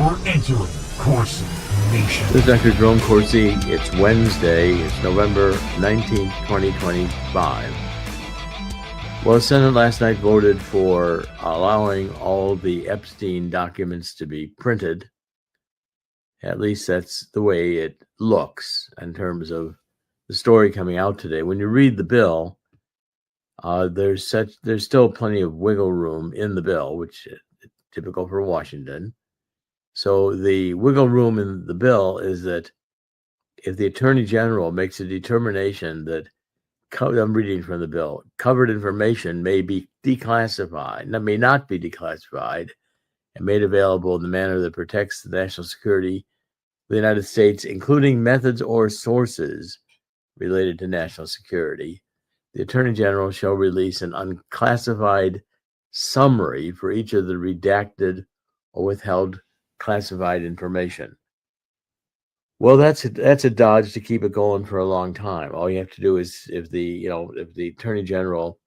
You're entering Corsi Nation. This is Dr. Jerome Corsi. It's Wednesday. It's November 19th, 2025. Well, the Senate last night voted for allowing all the Epstein documents to be printed. At least that's the way it looks in terms of the story coming out today. When you read the bill, there's still plenty of wiggle room in the bill, which is typical for Washington. So the wiggle room in the bill is that if the Attorney General makes a determination that, I'm reading from the bill, covered information may be declassified, may not be declassified, and made available in the manner that protects the national security of the United States, including methods or sources related to national security, the Attorney General shall release an unclassified summary for each of the redacted or withheld classified information. Well, that's a dodge to keep it going for a long time. All you have to do is, if the Attorney General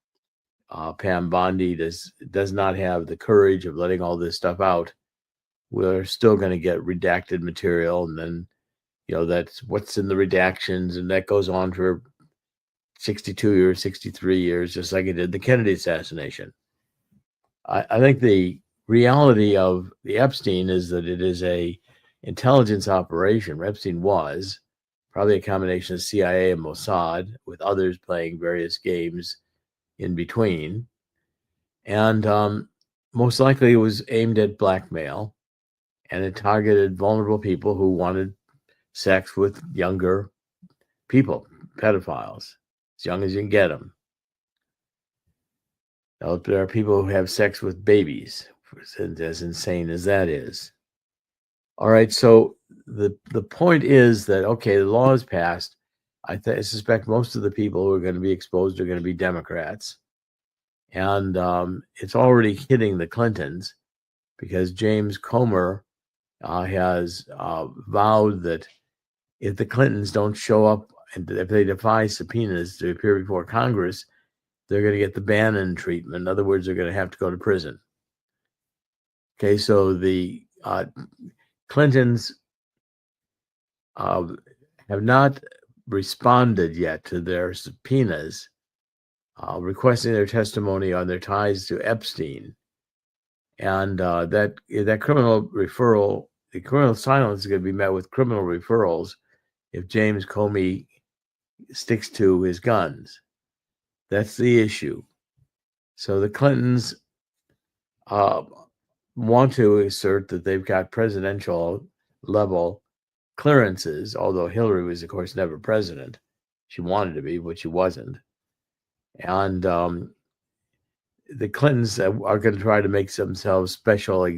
Pam Bondi does not have the courage of letting all this stuff out, we're still going to get redacted material, and then that's what's in the redactions, and that goes on for 62 years, 63 years, just like it did the Kennedy assassination. I think the reality of the Epstein is that it is a intelligence operation. Epstein was probably a combination of CIA and Mossad, with others playing various games in between. And most likely it was aimed at blackmail, and it targeted vulnerable people who wanted sex with younger people, pedophiles, as young as you can get them. Now, there are people who have sex with babies, as insane as that is. All right, so the point is that, okay, the law is passed. I suspect most of the people who are going to be exposed are going to be Democrats. And it's already hitting the Clintons, because James Comer has vowed that if the Clintons don't show up and if they defy subpoenas to appear before Congress, they're going to get the Bannon treatment. In other words, they're going to have to go to prison. Okay, so the Clintons have not responded yet to their subpoenas requesting their testimony on their ties to Epstein. And that criminal referral, the criminal silence is going to be met with criminal referrals if James Comey sticks to his guns. That's the issue. So the Clintons want to assert that they've got presidential level clearances, although Hillary was, of course, never president. She wanted to be, but she wasn't. And the Clintons are going to try to make themselves special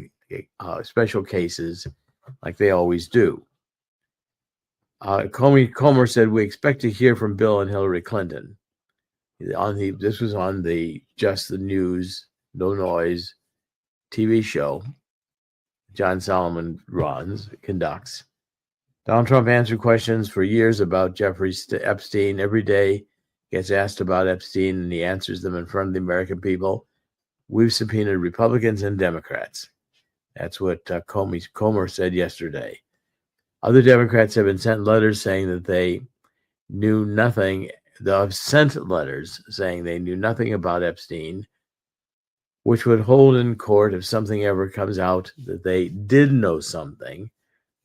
cases, like they always do. Comer said, "We expect to hear from Bill and Hillary Clinton." This was on the Just the News, No Noise TV show John Solomon conducts. Donald Trump answered questions for years about Jeffrey Epstein. Every day gets asked about Epstein, and he answers them in front of the American people. We've subpoenaed Republicans and Democrats. That's what Comer said yesterday. Other Democrats have been sent letters saying that they knew nothing. They've sent letters saying they knew nothing about Epstein, which would hold in court if something ever comes out that they did know something,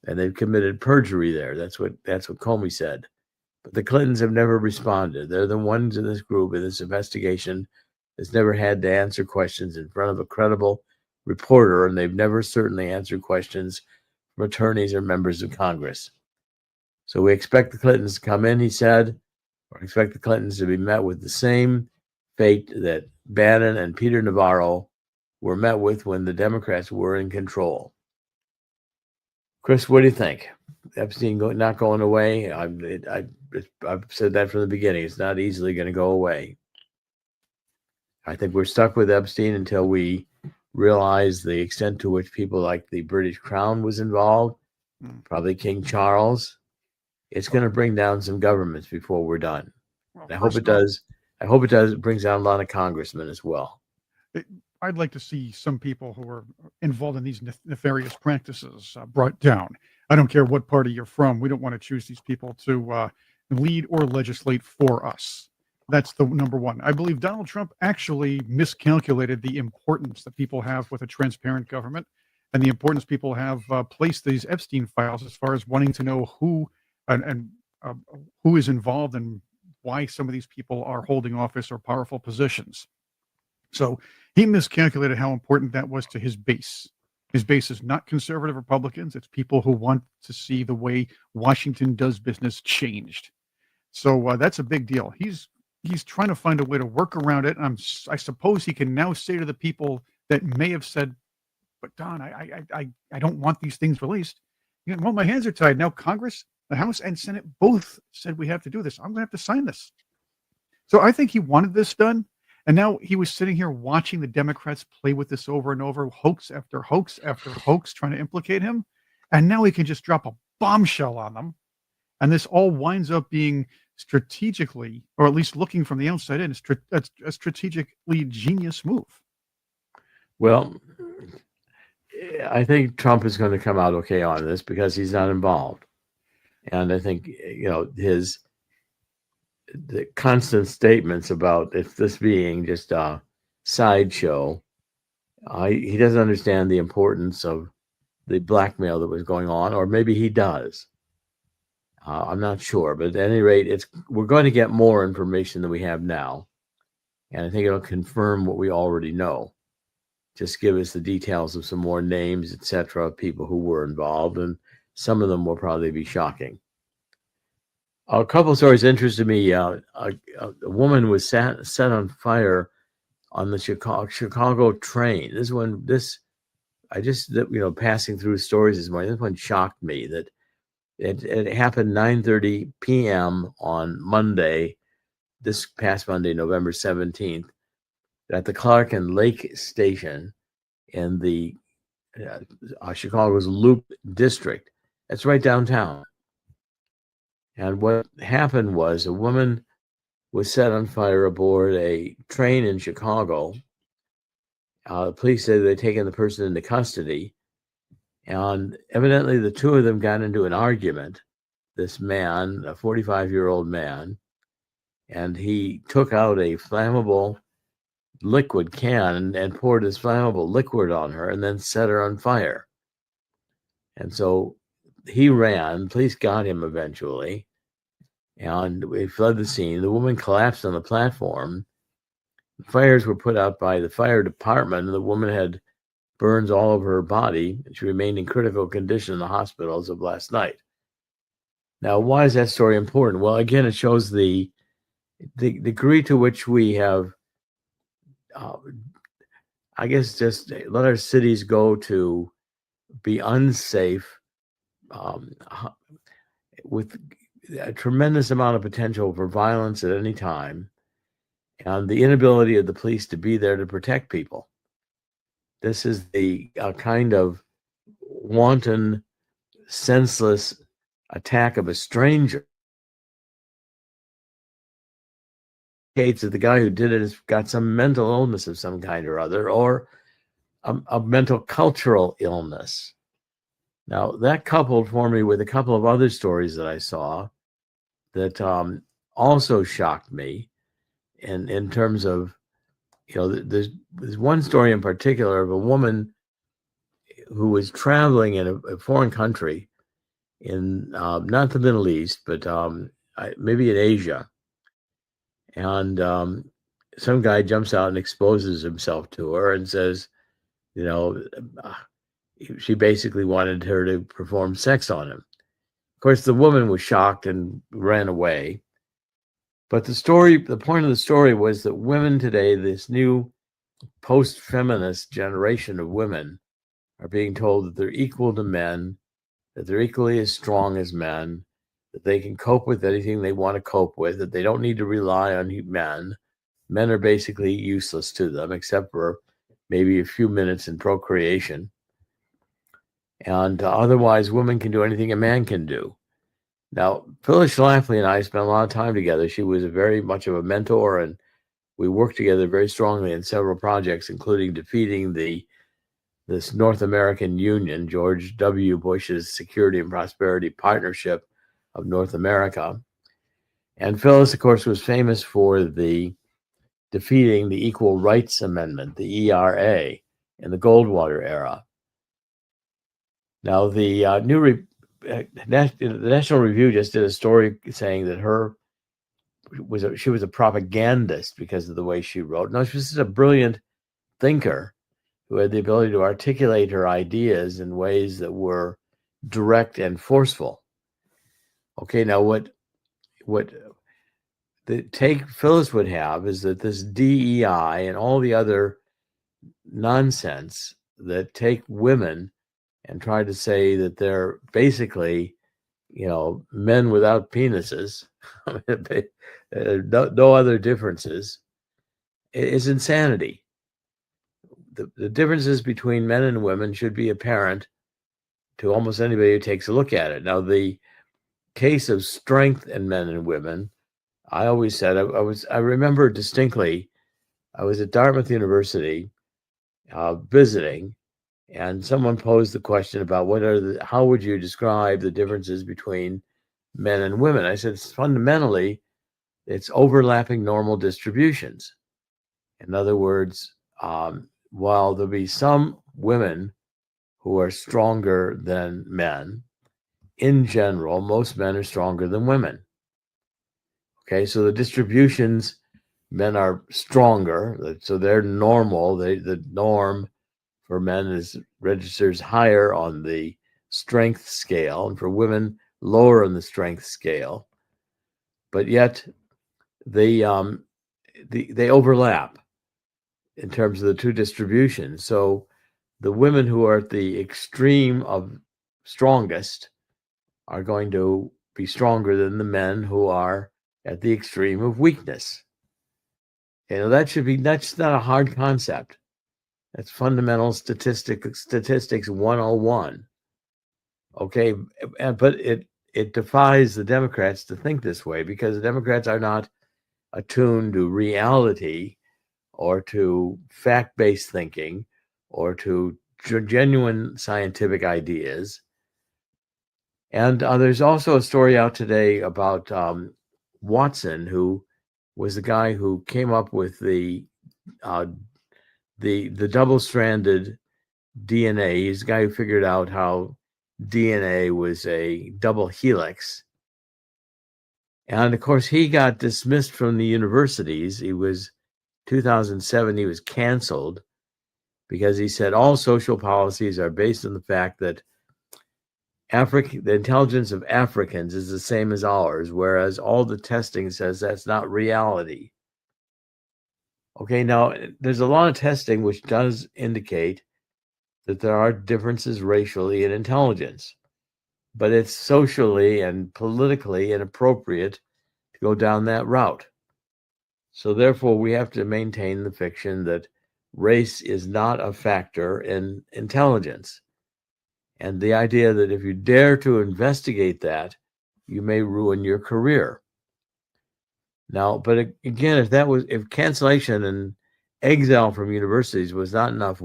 and they've committed perjury there. That's what Comey said. But the Clintons have never responded. They're the ones in this group, in this investigation, that's never had to answer questions in front of a credible reporter, and they've never certainly answered questions from attorneys or members of Congress. So we expect the Clintons to come in, he said, or expect the Clintons to be met with the same fate that Bannon and Peter Navarro were met with when the Democrats were in control. Chris, what do you think? Epstein not going away? I've said that from the beginning. It's not easily going to go away. I think we're stuck with Epstein until we realize the extent to which people like the British Crown was involved, probably King Charles. It's going to bring down some governments before we're done. Well, I hope it does. I hope it does. It brings down a lot of congressmen as well. I'd like to see some people who are involved in these nefarious practices brought down. I don't care what party you're from. We don't want to choose these people to lead or legislate for us. That's the number one. I believe Donald Trump actually miscalculated the importance that people have with a transparent government and the importance people have placed these Epstein files as far as wanting to know who and who is involved and why some of these people are holding office or powerful positions. So he miscalculated how important that was to his base. His base is not conservative Republicans. It's people who want to see the way Washington does business changed. So that's a big deal. He's trying to find a way to work around it. I suppose he can now say to the people that may have said, "But Don, I don't want these things released." Well, my hands are tied now. Congress, the House, and Senate both said we have to do this. I'm going to have to sign this. So I think he wanted this done. And now he was sitting here watching the Democrats play with this over and over, hoax after hoax after hoax, trying to implicate him. And now he can just drop a bombshell on them. And this all winds up being strategically, or at least looking from the outside in, a strategically genius move. Well, I think Trump is going to come out okay on this because he's not involved. And I think, the constant statements about if this being just a sideshow, he doesn't understand the importance of the blackmail that was going on, or maybe he does. I'm not sure, but at any rate, we're going to get more information than we have now, and I think it'll confirm what we already know. Just give us the details of some more names, etc., of people who were involved, and some of them will probably be shocking. A couple of stories interested me. A woman was set on fire on the Chicago train. Passing through stories this morning, this one shocked me that it happened 9:30 p.m. on Monday, this past Monday, November 17th, at the Clark and Lake Station in the Chicago's Loop District. That's right downtown. And what happened was a woman was set on fire aboard a train in Chicago. The police say they'd taken the person into custody. And evidently the two of them got into an argument. This man, a 45-year-old man, and he took out a flammable liquid can and poured this flammable liquid on her and then set her on fire. And so he ran. Police got him eventually, and we fled the scene. The woman collapsed on the platform. Fires were put out by the fire department, and the woman had burns all over her body. She remained in critical condition in the hospital as of last night. Now, why is that story important? Well, again, it shows the degree to which we have, just let our cities go to be unsafe, with a tremendous amount of potential for violence at any time, and the inability of the police to be there to protect people. This is the kind of wanton, senseless attack of a stranger. Indicates that the guy who did it has got some mental illness of some kind or other, or a mental cultural illness. Now, that coupled for me with a couple of other stories that I saw that also shocked me in terms of, there's one story in particular of a woman who was traveling in a foreign country in not the Middle East, but maybe in Asia. And some guy jumps out and exposes himself to her and says, she basically wanted her to perform sex on him. Of course, the woman was shocked and ran away. But the point of the story was that women today, this new post-feminist generation of women, are being told that they're equal to men, that they're equally as strong as men, that they can cope with anything they want to cope with, that they don't need to rely on men. Men are basically useless to them, except for maybe a few minutes in procreation. And otherwise, women can do anything a man can do. Now, Phyllis Schlafly and I spent a lot of time together. She was very much of a mentor and we worked together very strongly in several projects, including defeating this North American Union, George W. Bush's Security and Prosperity Partnership of North America. And Phyllis, of course, was famous for defeating the Equal Rights Amendment, the ERA, in the Goldwater era. Now, the National Review just did a story saying that she was a propagandist because of the way she wrote. No, she was just a brilliant thinker who had the ability to articulate her ideas in ways that were direct and forceful. Okay, now what the take Phyllis would have is that this DEI and all the other nonsense that take women and try to say that they're basically, men without penises, no other differences, is insanity. The differences between men and women should be apparent to almost anybody who takes a look at it. Now, the case of strength in men and women, I always said, I remember distinctly, I was at Dartmouth University visiting, and someone posed the question about how would you describe the differences between men and women? I said, fundamentally, it's overlapping normal distributions. In other words, while there'll be some women who are stronger than men, in general, most men are stronger than women. Okay, so the distributions, men are stronger, so they're normal. The norm for men registers higher on the strength scale, and for women, lower on the strength scale. But yet, they overlap in terms of the two distributions. So the women who are at the extreme of strongest are going to be stronger than the men who are at the extreme of weakness. That's not a hard concept. That's fundamental statistics 101. Okay, but it defies the Democrats to think this way, because the Democrats are not attuned to reality or to fact-based thinking or to genuine scientific ideas. And there's also a story out today about Watson, who was the guy who came up with the double-stranded DNA. He's the guy who figured out how DNA was a double helix. And of course, he got dismissed from the universities. 2007, he was canceled because he said all social policies are based on the fact that the intelligence of Africans is the same as ours, whereas all the testing says that's not reality. Okay, now there's a lot of testing which does indicate that there are differences racially in intelligence, but it's socially and politically inappropriate to go down that route. So therefore, we have to maintain the fiction that race is not a factor in intelligence. And the idea that if you dare to investigate that, you may ruin your career. Now, but again, if cancellation and exile from universities was not enough,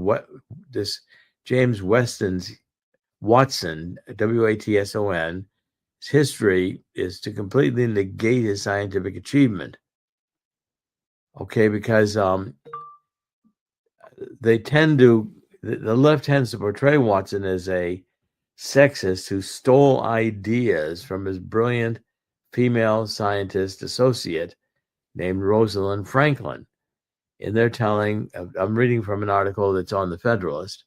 this James Watson, Watson, his history is to completely negate his scientific achievement. Okay, because the left tends to portray Watson as a sexist who stole ideas from his brilliant female scientist associate named Rosalind Franklin. In their telling, I'm reading from an article that's on the Federalist.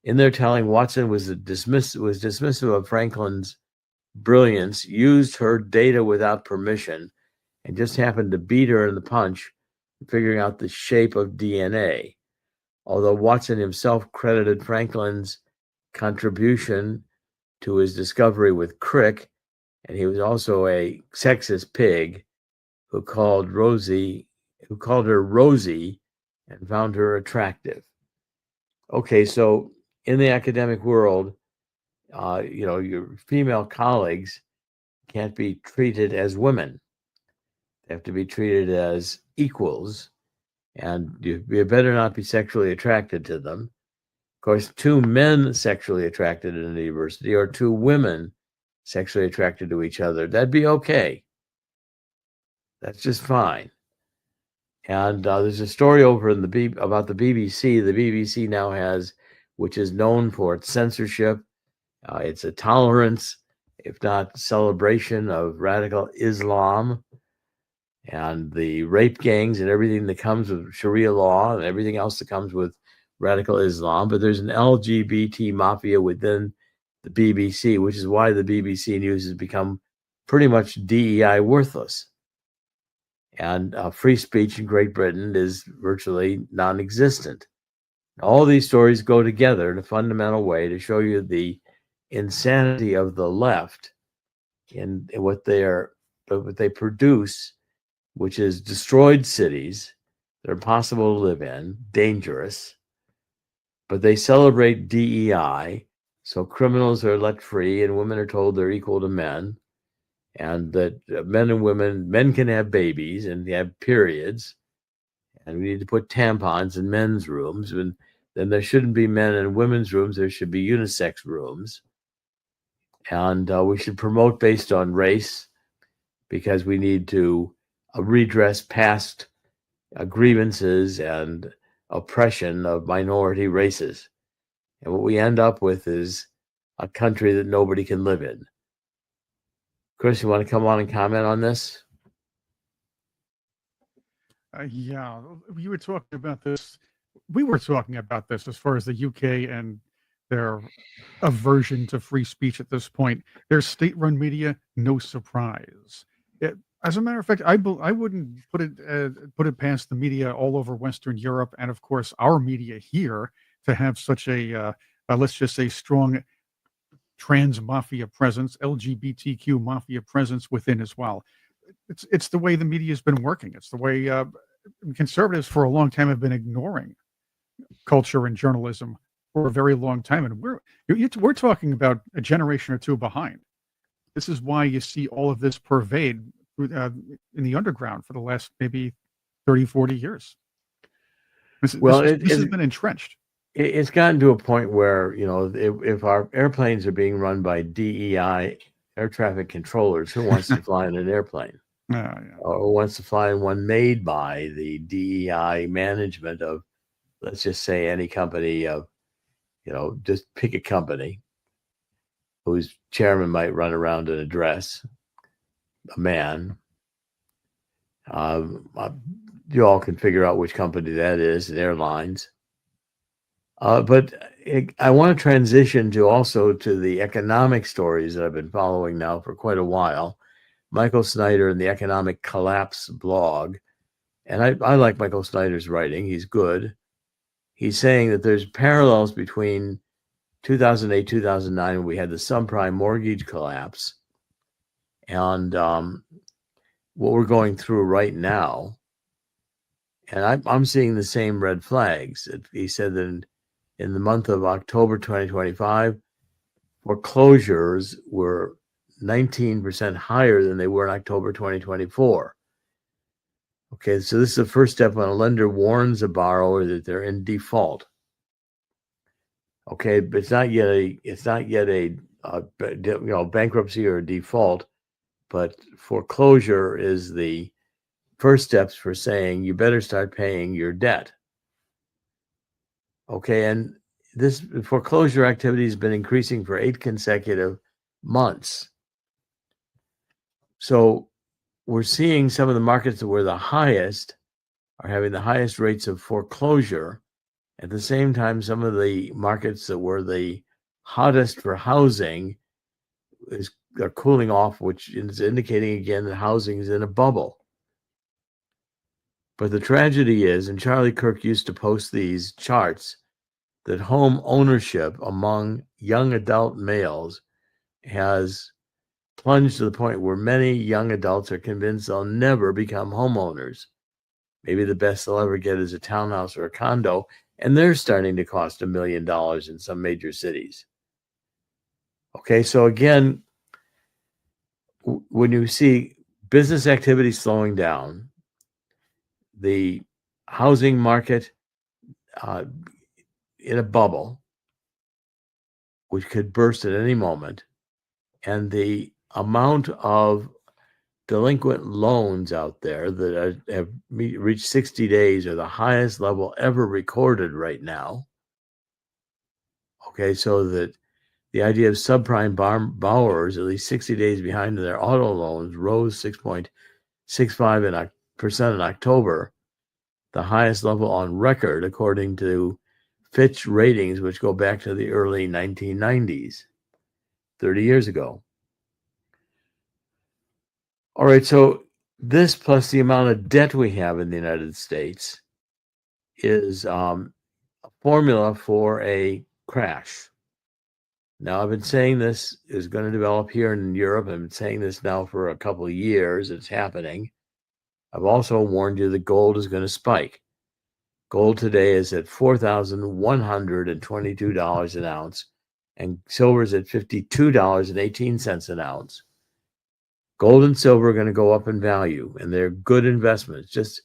In their telling, Watson was dismissive of Franklin's brilliance, used her data without permission, and just happened to beat her in the punch, figuring out the shape of DNA. Although Watson himself credited Franklin's contribution to his discovery with Crick, and he was also a sexist pig who called her Rosie and found her attractive. Okay, so in the academic world, your female colleagues can't be treated as women. They have to be treated as equals. and you better not be sexually attracted to them. Of course, two men sexually attracted in a university or two women sexually attracted to each other, that'd be okay. That's just fine. And there's a story over in about the BBC. The BBC now has, which is known for its censorship. It's a tolerance, if not celebration, of radical Islam and the rape gangs and everything that comes with Sharia law and everything else that comes with radical Islam. But there's an LGBT mafia within the BBC, which is why the BBC News has become pretty much DEI worthless. And free speech in Great Britain is virtually non-existent. All these stories go together in a fundamental way to show you the insanity of the left in what they produce, which is destroyed cities that are impossible to live in, dangerous, but they celebrate DEI, so criminals are let free and women are told they're equal to men, and that men can have babies and have periods, and we need to put tampons in men's rooms, and then there shouldn't be men in women's rooms, there should be unisex rooms, and we should promote based on race because we need to redress past grievances and oppression of minority races. And what we end up with is a country that nobody can live in. Chris, you want to come on and comment on this? Yeah, we were talking about this. We were talking about this as far as the UK and their aversion to free speech at this point. Their state-run media, no surprise. As a matter of fact, I wouldn't put it past the media all over Western Europe, and of course our media here, to have such a let's just say strong trans mafia presence, LGBTQ mafia presence within as well. It's the way the media has been working. It's the way conservatives for a long time have been ignoring culture and journalism for a very long time, and we're talking about a generation or two behind. This is why you see all of this pervade in the underground for the last maybe 30, 40 years. This has been entrenched. It's gotten to a point where, if our airplanes are being run by DEI air traffic controllers, who wants to fly in an airplane? Yeah. Or wants to fly in one made by the DEI management of, let's just say, any company of, just pick a company whose chairman might run around in a dress, a man. You all can figure out which company that is, and airlines. But I want to transition to the economic stories that I've been following now for quite a while. Michael Snyder and the Economic Collapse blog. And I like Michael Snyder's writing. He's good. He's saying that there's parallels between 2008, 2009, when we had the subprime mortgage collapse, and what we're going through right now. And I'm seeing the same red flags. He said that in the month of October 2025, foreclosures were 19% higher than they were in October 2024. Okay, so this is the first step when a lender warns a borrower that they're in default. Okay, but it's not yet a bankruptcy or a default, but foreclosure is the first steps for saying you better start paying your debt. Okay, and this foreclosure activity has been increasing for 8 consecutive months. So we're seeing some of the markets that were the highest are having the highest rates of foreclosure. At the same time, some of the markets that were the hottest for housing are cooling off, which is indicating again that housing is in a bubble. But the tragedy is, and Charlie Kirk used to post these charts, that home ownership among young adult males has plunged to the point where many young adults are convinced they'll never become homeowners. Maybe the best they'll ever get is a townhouse or a condo, and they're starting to cost $1 million in some major cities. Okay, so again, when you see business activity slowing down, the housing market in a bubble, which could burst at any moment, and the amount of delinquent loans out there that have reached 60 days are the highest level ever recorded right now. Okay, so that the idea of subprime borrowers, at least 60 days behind in their auto loans, rose 6.65% in October, the highest level on record, according to Fitch ratings, which go back to the early 1990s, 30 years ago. All right, so this plus the amount of debt we have in the United States is a formula for a crash. Now, I've been saying this is going to develop here in Europe. I've been saying this now for a couple of years. It's happening. I've also warned you that gold is going to spike. Gold today is at $4,122 an ounce, and silver is at $52.18 an ounce. Gold and silver are going to go up in value, and they're good investments. Just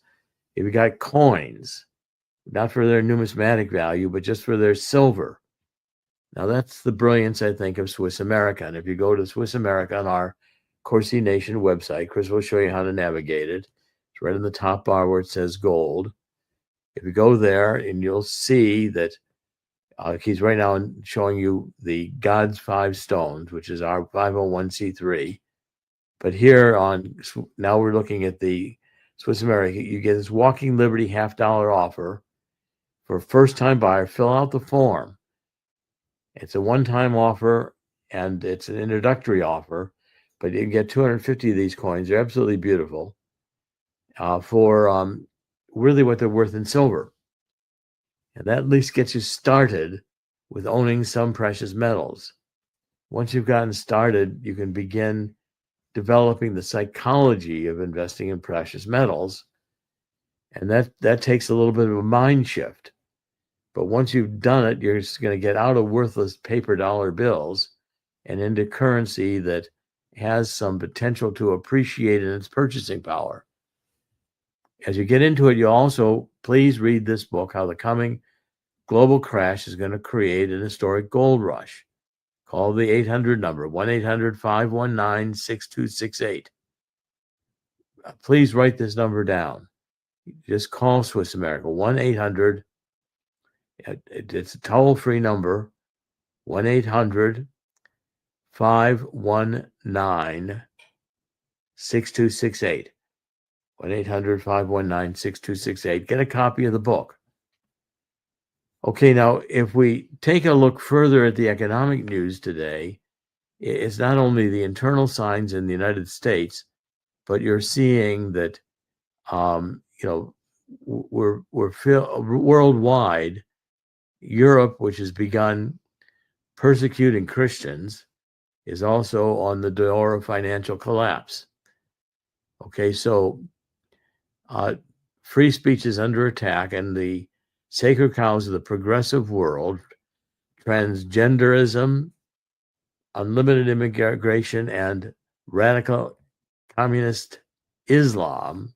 if you got coins, not for their numismatic value, but just for their silver. Now, that's the brilliance, I think, of Swiss America. And if you go to Swiss America on our Corsi Nation website, Chris will show you how to navigate it. It's right in the top bar where it says gold. If you go there, and you'll see that he's right now showing you the God's 5 stones, which is our 501c3. But here now we're looking at the Swiss America. You get this Walking Liberty $50 offer for a first-time buyer. Fill out the form. It's a one-time offer, and it's an introductory offer, but you can get 250 of these coins. They're absolutely beautiful for really what they're worth in silver. And that at least gets you started with owning some precious metals. Once you've gotten started, you can begin developing the psychology of investing in precious metals. And that takes a little bit of a mind shift. But once you've done it, you're just going to get out of worthless paper dollar bills and into currency that has some potential to appreciate in its purchasing power. As you get into it, you also please read this book, How the Coming Global Crash is Going to Create an Historic Gold Rush. Call the 800 number, 1-800-519-6268. Please write this number down. Just call Swiss America, 1-800. It's a toll-free number, 1-800-519-6268. 1-800-519-6268. Get a copy of the book. Okay, now, if we take a look further at the economic news today, it's not only the internal signs in the United States, but you're seeing that, we're worldwide. Europe, which has begun persecuting Christians, is also on the door of financial collapse. Okay, so free speech is under attack, and the sacred cows of the progressive world, transgenderism, unlimited immigration, and radical communist Islam,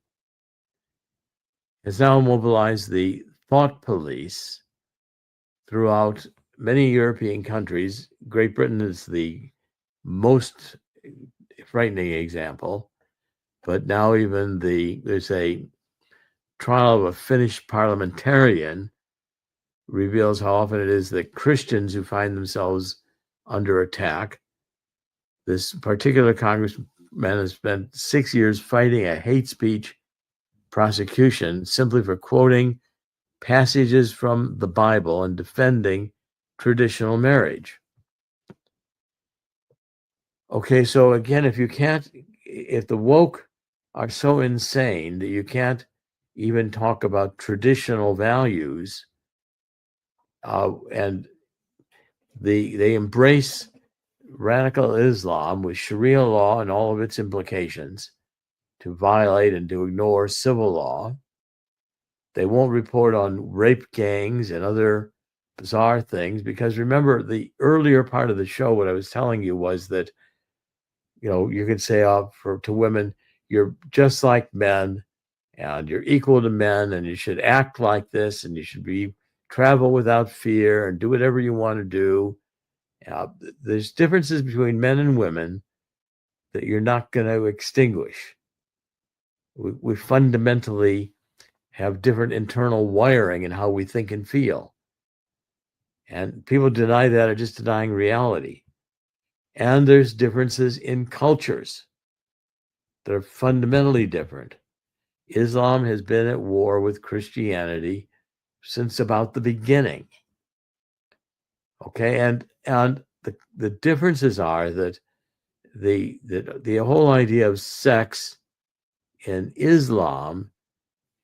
has now mobilized the thought police throughout many European countries. Great Britain is the most frightening example, but now even there's a trial of a Finnish parliamentarian reveals how often it is that Christians who find themselves under attack. This particular congressman has spent 6 years fighting a hate speech prosecution simply for quoting passages from the Bible and defending traditional marriage. Okay, so again, if the woke are so insane that you can't even talk about traditional values, and they embrace radical Islam with Sharia law and all of its implications to violate and to ignore civil law. They won't report on rape gangs and other bizarre things, because remember, the earlier part of the show, what I was telling you was that, you could say to women, you're just like men, and you're equal to men, and you should act like this, and you should travel without fear and do whatever you want to do. There's differences between men and women that you're not going to extinguish. We fundamentally have different internal wiring in how we think and feel. And people deny that are just denying reality. And there's differences in cultures that are fundamentally different. Islam has been at war with Christianity since about the beginning. Okay, and the differences are that the whole idea of sex in Islam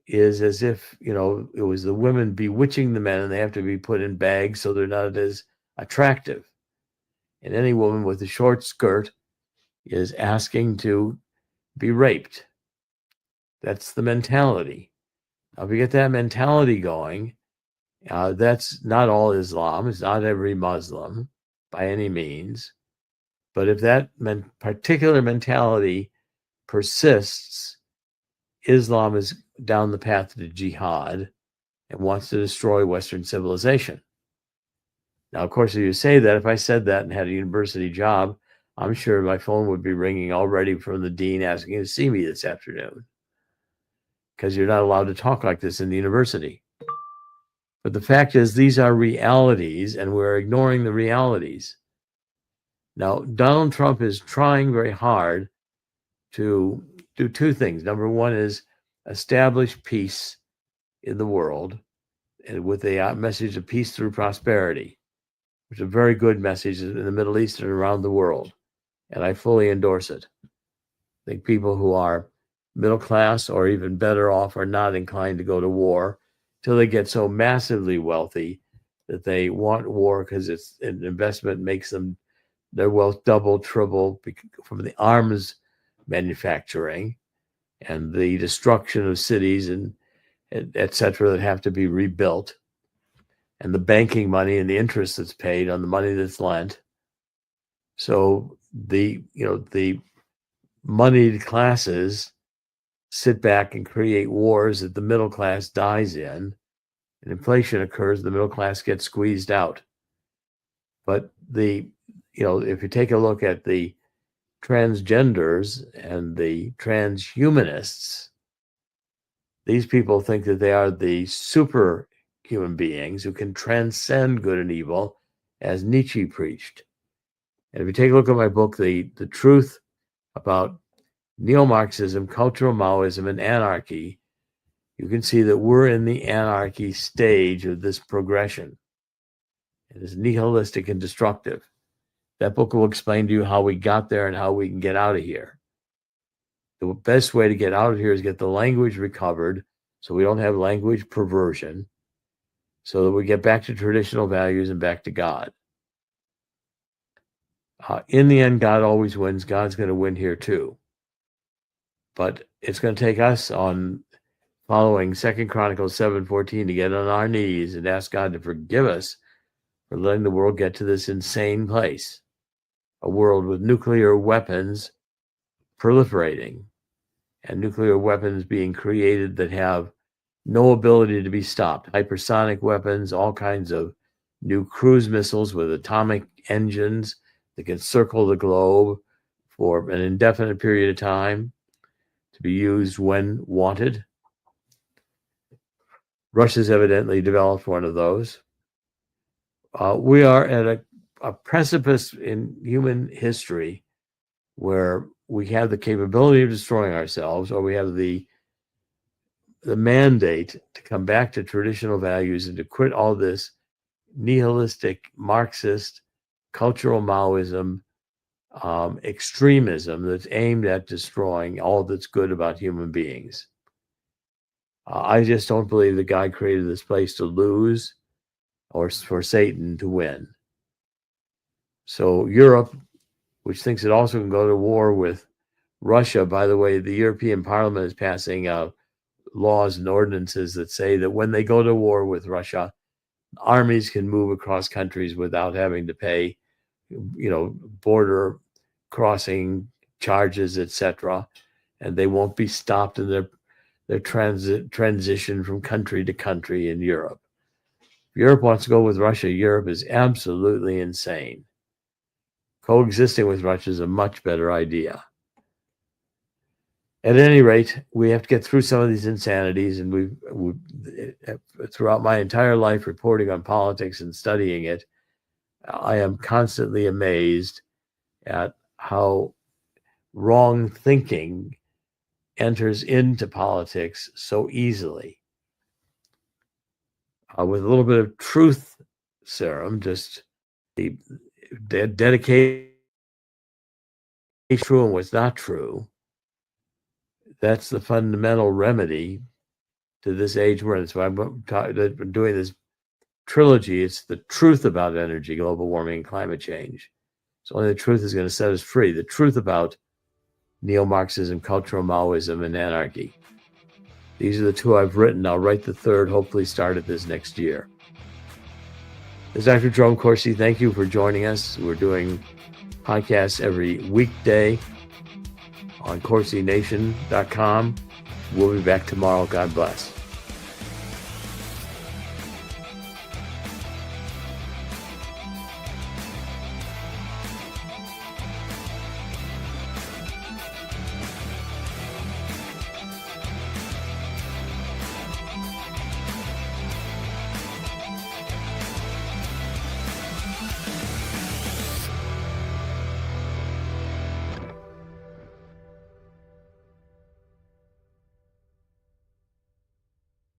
is as if, it was the women bewitching the men, and they have to be put in bags so they're not as attractive. And any woman with a short skirt is asking to be raped. That's the mentality. Now, if you get that mentality going, that's not all Islam. It's not every Muslim by any means. But if that particular mentality persists, Islam is down the path to jihad and wants to destroy Western civilization. Now, of course, if you say that, if I said that and had a university job, I'm sure my phone would be ringing already from the dean asking to see me this afternoon, because you're not allowed to talk like this in the university. But the fact is, these are realities, and we're ignoring the realities. Now, Donald Trump is trying very hard to do two things. Number one is establish peace in the world, and with a message of peace through prosperity, which is a very good message in the Middle East and around the world. And I fully endorse it. I think people who are middle class or even better off are not inclined to go to war till they get so massively wealthy that they want war because it's an investment, makes them their wealth double, triple from the arms manufacturing and the destruction of cities and et cetera that have to be rebuilt, and the banking money and the interest that's paid on the money that's lent. So the moneyed classes sit back and create wars that the middle class dies in, and inflation occurs, the middle class gets squeezed out. But if you take a look at the transgenders and the transhumanists, these people think that they are the super human beings who can transcend good and evil, as Nietzsche preached. And if you take a look at my book, The Truth About Neo-Marxism, Cultural Maoism, and Anarchy, you can see that we're in the anarchy stage of this progression. It is nihilistic and destructive. That book will explain to you how we got there and how we can get out of here. The best way to get out of here is get the language recovered so we don't have language perversion, so that we get back to traditional values and back to God. In the end, God always wins. God's going to win here too. But it's going to take us on following 2 Chronicles 7:14 to get on our knees and ask God to forgive us for letting the world get to this insane place. A world with nuclear weapons proliferating and nuclear weapons being created that have no ability to be stopped. Hypersonic weapons, all kinds of new cruise missiles with atomic engines that can circle the globe for an indefinite period of time to be used when wanted. Russia's evidently developed one of those. We are at a precipice in human history where we have the capability of destroying ourselves, or we have the mandate to come back to traditional values and to quit all this nihilistic, Marxist, cultural Maoism, extremism that's aimed at destroying all that's good about human beings. I just don't believe that God created this place to lose or for Satan to win. So Europe, which thinks it also can go to war with Russia, by the way, the European Parliament is passing laws and ordinances that say that when they go to war with Russia, armies can move across countries without having to pay, border crossing charges, etc., and they won't be stopped in their transition from country to country in Europe. If Europe wants to go with Russia, Europe is absolutely insane. Coexisting with Russia is a much better idea. At any rate, we have to get through some of these insanities, and we've throughout my entire life reporting on politics and studying it, I am constantly amazed at how wrong thinking enters into politics so easily. With a little bit of truth serum, just the dedication true and what's not true. That's the fundamental remedy to this age we're in. So I'm doing this trilogy. It's the truth about energy, global warming, and climate change. So only the truth is going to set us free. The truth about neo-Marxism, cultural Maoism, and anarchy. These are the two I've written. I'll write the third, hopefully start at this next year. This is Dr. Jerome Corsi. Thank you for joining us. We're doing podcasts every weekday on CorsiNation.com. We'll be back tomorrow. God bless.